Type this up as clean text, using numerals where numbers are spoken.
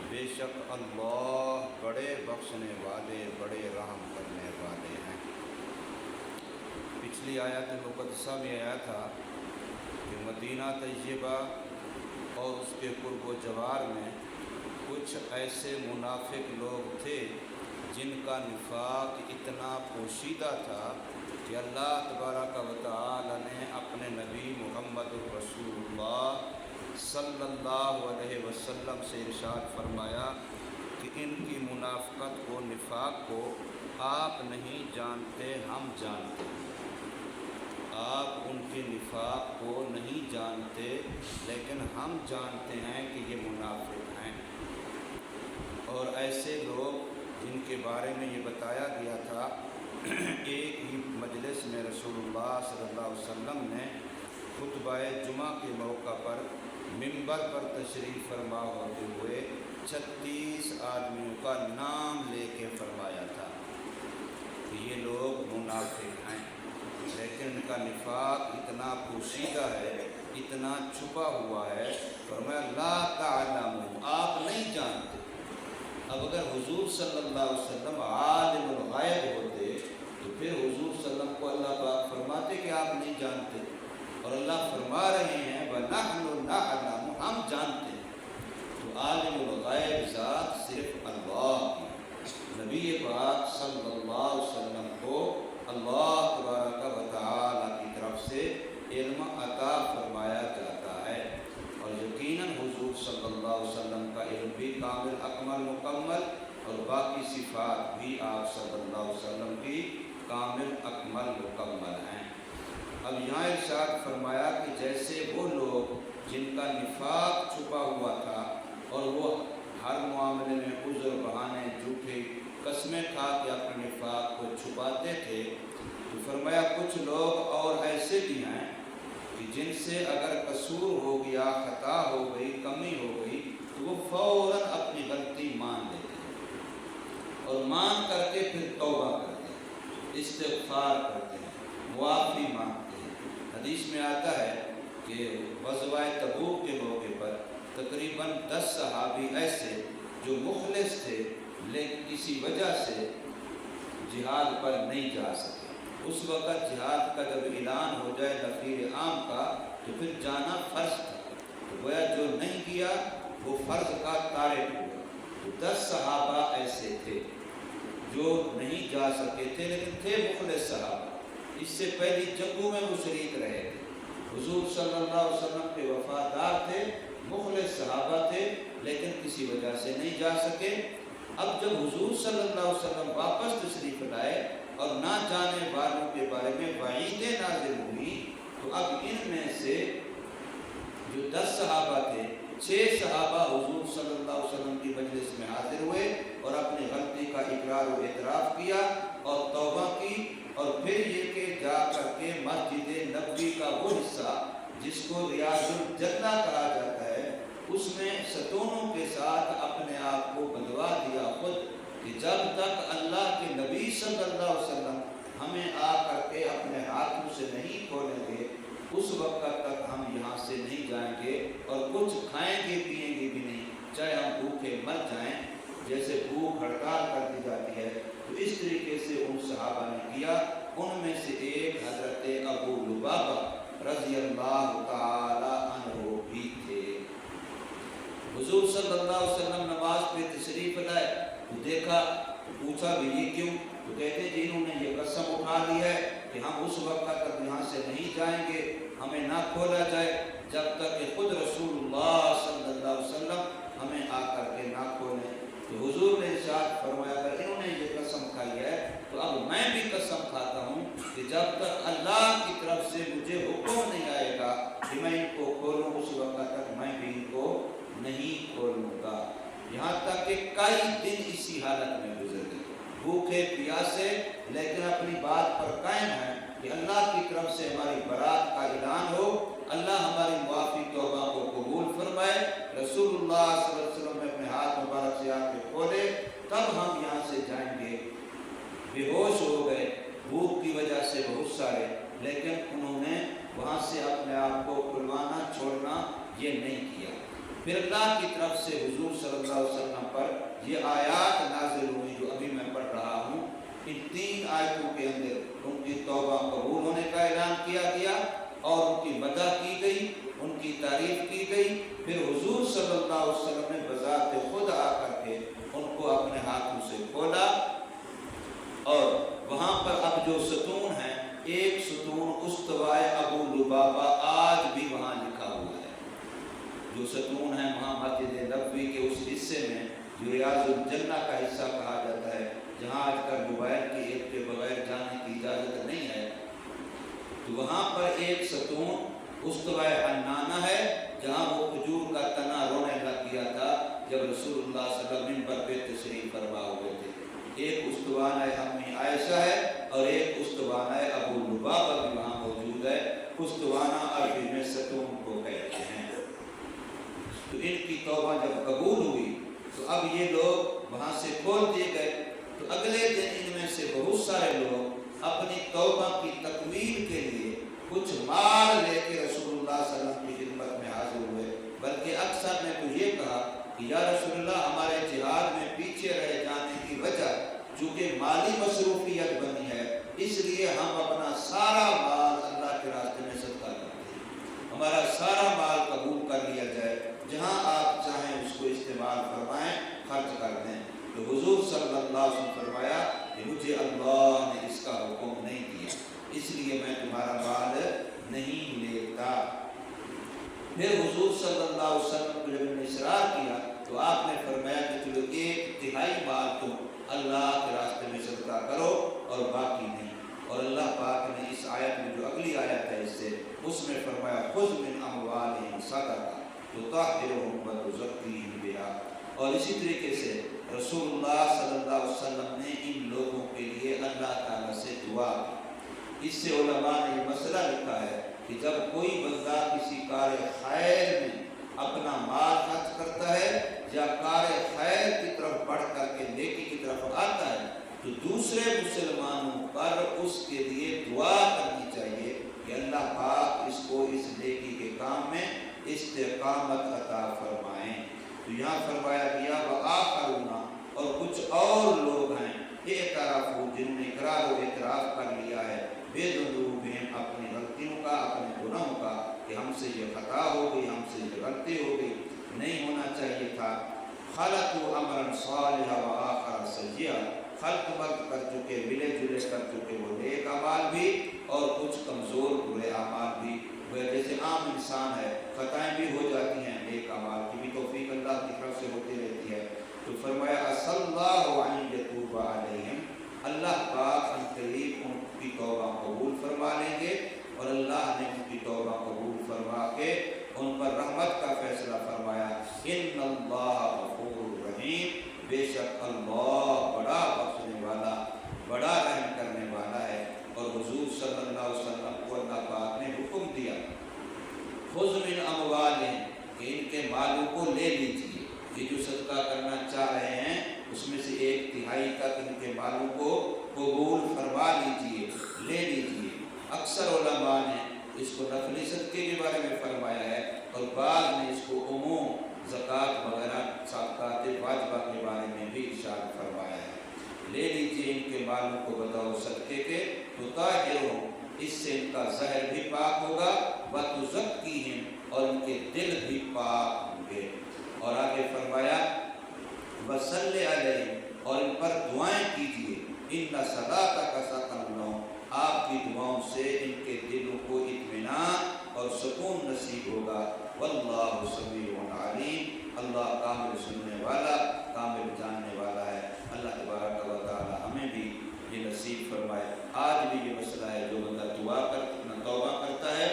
بے شک اللہ بڑے بخشنے والے بڑے رحم کرنے والے ہیں۔ پچھلی آیت مقدسہ میں آیا تھا کہ مدینہ طیبہ اور اس کے قرب و جوار میں کچھ ایسے منافق لوگ تھے جن کا نفاق اتنا پوشیدہ تھا کہ اللہ تبارک و تعالی نے اپنے نبی محمد رسول اللہ صلی اللہ علیہ وسلم سے ارشاد فرمایا کہ ان کی منافقت و نفاق کو آپ نہیں جانتے، ہم جانتے ہیں۔ آپ ان کے نفاق کو نہیں جانتے لیکن ہم جانتے ہیں کہ یہ منافق ہیں۔ اور ایسے لوگ جن کے بارے میں یہ بتایا گیا تھا، ایک ہی مجلس میں رسول اللہ صلی اللہ علیہ وسلم نے خطبہ جمعہ کے موقع پر منبر پر تشریف فرما ہوتے ہوئے 36 آدمیوں کا نام لے کے فرمایا تھا کہ یہ لوگ منافق ہیں، لیکن ان کا نفاق اتنا پوشیدہ ہے، اتنا چھپا ہوا ہے، فرمایا لا تعلمون، آپ نہیں جانتے۔ اب اگر حضور صلی اللہ علیہ وسلم عالم الغیب ہوتے تو پھر حضور صلی اللہ علیہ وسلم کو اللہ پاک فرماتے کہ آپ نہیں جانتے، اور اللہ فرما رہے ہیں وَنَحْنُ نَعْلَمُ، ہم جانتے ہیں۔ تو عالم الغیب ذات صرف اللہ کی، نبی پاک صلی اللہ علیہ وسلم کو اللہ تبارک و تعالی کی طرف سے علم عطا فرمایا جاتا ہے، اور یقیناً حضور صلی اللہ علیہ وسلم کا علم بھی کامل اکمل مکمل، اور باقی صفات بھی آپ صلی اللہ علیہ وسلم کی کامل اکمل مکمل ہیں۔ اب یہاں ارشاد فرمایا کہ جیسے وہ لوگ جن کا نفاق چھپا ہوا تھا اور وہ ہر معاملے میں عذر بہانے جھوٹے قسمیں کھا کے اپنے نفاق کو چھپاتے تھے، تو فرمایا کچھ لوگ اور ایسے بھی ہیں کہ جن سے اگر قصور ہو گیا، خطا ہو گئی، کمی ہو گئی تو وہ فوراً اپنی غلطی مان لیتے ہیں، اور مان کر کے پھر توبہ کرتے ہیں، استغفار کرتے ہیں، معافی مانگتے ہیں۔ حدیث میں آتا ہے کہ غزوہ تبوک کے موقع پر تقریباً 10 صحابی ایسے جو مخلص تھے لیکن کسی وجہ سے جہاد پر نہیں جا سکے۔ اس وقت جہاد کا جب اعلان ہو جائے نفیر عام کا تو پھر جانا فرض تھا، تو گویا جو نہیں کیا وہ فرض کا تارک ہوا۔ تو 10 صحابہ ایسے تھے جو نہیں جا سکے تھے لیکن تھے مخلص صحابہ، اس سے پہلی جنگوں میں وہ شریک رہے تھے، حضور صلی اللہ علیہ وسلم کے وفادار تھے، مخلص صحابہ تھے لیکن کسی وجہ سے نہیں جا سکے۔ اب جب حضور صلی اللہ علیہ وسلم واپس تشریف لائے اور نہ جانے والوں کے بارے میں وعیدیں نازل ہوئی، تو اب ان میں سے جو 10 صحابہ تھے، 6 صحابہ حضور صلی اللہ علیہ وسلم کی مجلس میں حاضر ہوئے اور اپنی غلطی کا اقرار و اعتراف کیا اور توبہ کی، اور پھر یہ کہ جا کر کے مسجد نبوی کا وہ حصہ جس کو ریاض الجنہ کہا جاتا ہے، اس میں ستونوں کے ساتھ اپنے آپ کو بدوا دیا خود، کہ جب تک اللہ کے نبی صلی اللہ علیہ وسلم ہمیں آ کر کے اپنے ہاتھوں سے نہیں کھولیں گے، اس وقت تک ہم یہاں سے نہیں جائیں گے اور کچھ کھائیں گے پیئیں گے بھی نہیں، چاہے ہم بھوکے مر جائیں۔ جیسے بھوک ہڑتال کر دی جاتی ہے، تو اس طریقے سے ان صحابہ نے کیا۔ ان میں سے ایک حضرت ابو لبابہ رضی اللہ تعالی عنہ بھی تھے۔ حضور صلی اللہ علیہ وسلم نماز پہ تشریف لائے تو دیکھا، پوچھا بھی یہ کیوں؟ تو کہتے جی انہوں نے یہ قسم اٹھا لی ہے کہ ہم اس وقت تک یہاں سے نہیں جائیں گے، ہمیں نہ کھولا جائے جب تک کہ خود رسول اللہ صلی اللہ علیہ وسلم ہمیں آ کر کے نہ کھولیں۔ تو حضور نے ارشاد فرمایا اگر انہوں نے یہ قسم کھائی ہے تو اب میں بھی قسم کھاتا ہوں کہ جب تک اللہ کی طرف سے مجھے حکم نہیں آئے گا کہ میں ان کو کھولوں، اس وقت تک میں بھی ان کو نہیں کھولوں گا۔ یہاں تک کہ کئی دن اسی حالت میں گزر گئے، بھوکے پیاسے، لیکن اپنی بات پر قائم ہے کہ اللہ کی طرف سے ہماری برات کا اعلان ہو، اللہ ہماری معافی توبہ کو قبول فرمائے، رسول اللہ صلی اللہ علیہ وسلم نے اپنے ہاتھ مبارک سے آ کے کھولے، تب ہم یہاں سے جائیں گے۔ بے ہوش ہو گئے بھوک کی وجہ سے بہت سارے، لیکن انہوں نے وہاں سے اپنے آپ کو کھلوانا چھوڑنا یہ نہیں کیا۔ پھر اللہ کی طرف سے حضور صلی اللہ علیہ وسلم پر یہ آیات نازل ہوئی جو ابھی میں پڑھ رہا ہوں۔ ان 3 آیتوں کے اندر ان کی توبہ قبول ہونے کا اعلان کیا گیا اور ان کی مدح کی گئی، ان کی تعریف کی گئی۔ پھر حضور صلی اللہ علیہ وسلم نے بذات خود آ کر کے ان کو اپنے ہاتھوں سے کھولا، اور وہاں پر اب جو ستون ہیں، ایک ستون استوائے ابو لبابہ آج بھی وہاں لکھا ہوا ہے۔ جو ستون ہے وہاں مسجد نبوی کے اس حصے میں جو ریاض الجنہ کا حصہ کہا جاتا ہے، جہاں آج کل موبائل کی ایپ کے بغیر جانے کی اجازت نہیں ہے، تو وہاں پر ایک ستون استوائے حنانہ ہے، جہاں وہ کھجور کا تنا رونے لگ گیا تھا جب رسول اللہ صلی اللہ علیہ وسلم منبر پہ تشریف فرما ہوئے تھے۔ ایک استوانہ امی عائشہ ہے اور ایک استوانہ ابو لبابہ بھی وہاں موجود ہے۔ استوانہ عربی میں ستون کو کہتے ہیں۔ تو ان کی توبہ جب قبول ہوئی تو اب یہ لوگ وہاں سے کھول دیے گئے، تو اگلے دن ان میں سے بہت سارے لوگ اپنی توبہ کی تکمیل کے لیے کچھ مال لے کے رسول اللہ صلی اللہ علیہ وسلم کی خدمت میں حاضر ہوئے، بلکہ اکثر نے تو یہ کہا کہ یا رسول اللہ، ہمارے جہاد میں پیچھے رہ جانے کی وجہ چونکہ مالی مصروفیت بنی ہے، اس لیے ہم اپنا سارا مال اللہ کے راستے میں صدقہ کرتے ہیں، ہمارا سارا مال قبول کر لیا جائے، جہاں آپ چاہیں اس کو استعمال فرمائیں، خرچ کر دیں۔ تو حضور صلی اللہ علیہ وسلم فرمایا کہ مجھے اللہ نے اس کا حکم نہیں دیا، اس لیے میں تمہارا مال نہیں لیتا۔ پھر حضور صلی اللہ علیہ وسلم کو جب انہوں نے اصرار کیا تو آپ نے فرمایا کہ چلو 1/3 مال تم اللہ کے راستے میں صدقہ کرو اور باقی نہیں۔ اور اللہ پاک نے اس آیت میں جو اگلی آیت ہے اس میں فرمایا خذ من اموالہم صدقہ تطہرہم وتزکیہم بہا۔ اور اسی طریقے سے رسول اللہ صلی اللہ علیہ وسلم نے ان لوگوں کے لیے اللہ تعالیٰ سے دعا کی۔ اس سے علماء نے یہ مسئلہ لکھا ہے کہ جب کوئی بندہ کسی کار خیر میں اپنا مال خرچ کرتا ہے یا کار خیر کی طرف بڑھ کر کے نیکی کی طرف آتا ہے تو دوسرے مسلمانوں پر اس کے لیے دعا کرنی چاہیے کہ اللہ پاک اس کو اس نیکی کے کام میں استقامت عطا فرمائیں۔ تو یہاں فرمایا گیا وآخرون، اور کچھ اور لوگ ہیں اعترافوا، جنہوں نے اقرار و اعتراف کر لیا ہے بذنوبہم، اپنی غلطیوں کا، اپنے گناہوں کا، کہ ہم سے یہ خطا ہو گئی، ہم سے یہ غلطی ہو گئی، نہیں ہونا چاہیے تھا۔ خلقوا امرا صالحا وآخر سیئا، خلق ملک کر چکے، ملے جلے کر چکے وہ نیک اعمال بھی اور کچھ کمزور برے اعمال بھی۔ وہ جیسے عام انسان ہے، خطائیں بھی ہو جاتی ہیں، نیک اعمال کی بھی توفیق اللہ کی طرف سے ہوتی رہتی ہے۔ تو فرمایا عسى الله ان يتوب عليهم، اللہ پاک ان قریب ان کی توبہ قبول فرما لیں گے، اور اللہ نے ان کی توبہ قبول فرما کے ان پر رحمت کا فیصلہ فرمایا۔ ان اللہ غفور رحیم، بے شک اللہ بڑا بخشنے والا، بڑا رحم کرنے والا ہے۔ اور حضور صلی اللہ علیہ وسلم کو اللہ پاک نے حکم دیا خذ من اموالہم، کہ ان کے مالوں کو لے لیجیے، یہ جو صدقہ کرنا چاہ رہے ہیں اس میں سے 1/3 تک ان کے مالوں کو قبول فرما لیجیے، لے لیجیے۔ اکثر علماء نے اس کو نفلی صدقے کے بارے میں فرمایا ہے، اور بعض نے اس کو عموم زکوٰۃ وغیرہ صدقات واجبہ کے بارے میں بھی ارشاد فرمایا ہے۔ لے لیجیے ان کے مالوں کو بطور صدقے کے، تطہرہم، اس سے ان کا ظاہر بھی پاک ہوگا، وتزکیہم، اور ان کے دل بھی پاک ہوں گے۔ اور آگے فرمایا وصلی علیہم، اور ان پر دعائیں کیجیے، ان صلاتک سکن لہم، آپ کی دعاؤں سے ان کے دلوں کو اطمینان اور سکون نصیب ہوگا۔ واللہ سمیع علیم، اللہ کامل سننے والا، کامل جاننے والا ہے۔ اللہ تبارک و تعالی ہمیں بھی یہ نصیب فرمائے۔ آج بھی یہ مسئلہ ہے، جو بندہ دعا کرتا، توبہ کرتا ہے